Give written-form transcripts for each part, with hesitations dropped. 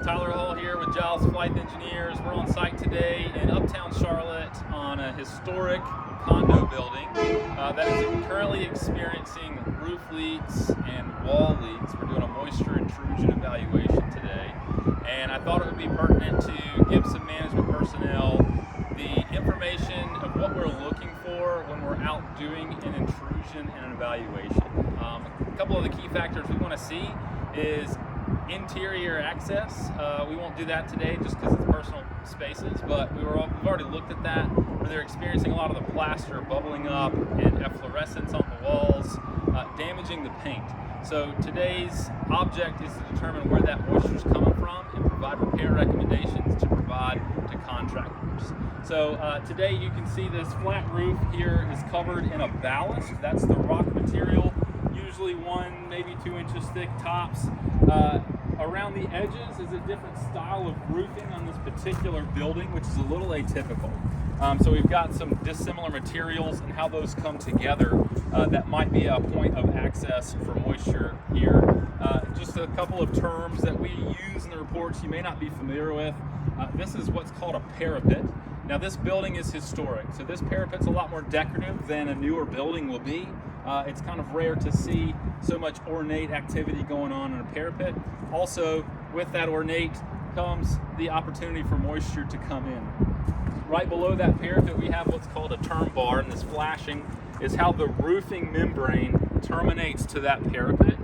Tyler Hall here with Giles Flight Engineers. We're on site today in Uptown Charlotte on a historic condo building that is currently experiencing roof leaks and wall leaks. We're doing a moisture intrusion evaluation today, and I thought it would be pertinent to give some management personnel the information of what we're looking for when we're out doing an intrusion and an evaluation. A couple of the key factors we want to see is interior access. We won't do that today just because it's personal spaces, but we've already looked at that, where they're experiencing a lot of the plaster bubbling up and efflorescence on the walls, damaging the paint. So today's object is to determine where that moisture is coming from and provide repair recommendations to provide to contractors. So today you can see this flat roof here is covered in a ballast. That's the rock material, usually 1, maybe 2 inches thick tops. Around the edges is a different style of roofing on this particular building, which is a little atypical. So we've got some dissimilar materials and how those come together. That might be a point of access for moisture here. Just a couple of terms that we use in the reports you may not be familiar with. This is what's called a parapet. Now this building is historic, so this parapet's a lot more decorative than a newer building will be. It's kind of rare to see so much ornate activity going on in a parapet. Also, with that ornate comes the opportunity for moisture to come in. Right below that parapet we have what's called a term bar, and this flashing is how the roofing membrane terminates to that parapet.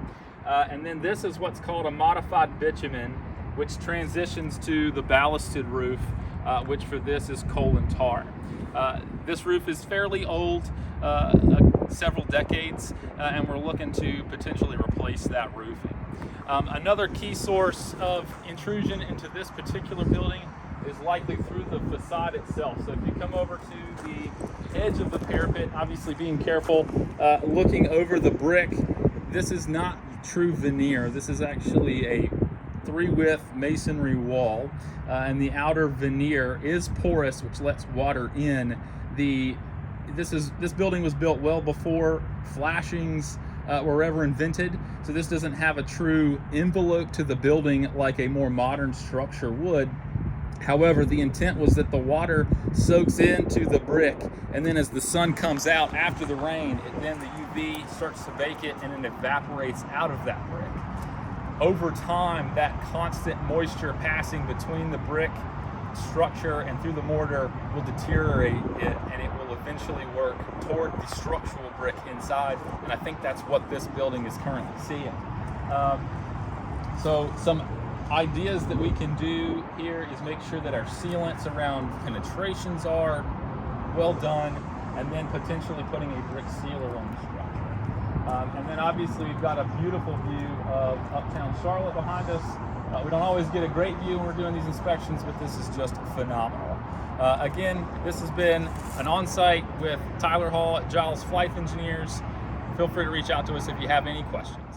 And then this is what's called a modified bitumen, which transitions to the ballasted roof, which for this is coal and tar. This roof is fairly old, several decades, and we're looking to potentially replace that roofing. Another key source of intrusion into this particular building is likely through the facade itself. So if you come over to the edge of the parapet, obviously being careful, looking over the brick, this is not true veneer. This is actually a 3-width masonry wall, and the outer veneer is porous, which lets water in. This building was built well before flashings were ever invented, so this doesn't have a true envelope to the building like a more modern structure would. However, the intent was that the water soaks into the brick, and then as the sun comes out after the rain, then the UV starts to bake it and it evaporates out of that brick. Over time, that constant moisture passing between the brick structure and through the mortar will deteriorate it, and it will eventually work toward the structural brick inside, and I think that's what this building is currently seeing. So some ideas that we can do here is make sure that our sealants around penetrations are well done, and then potentially putting a brick sealer on the structure. And then obviously we've got a beautiful view of Uptown Charlotte behind us. We don't always get a great view when we're doing these inspections, but this is just phenomenal. Again, this has been an on-site with Tyler Hall at Giles Flight Engineers. Feel free to reach out to us if you have any questions.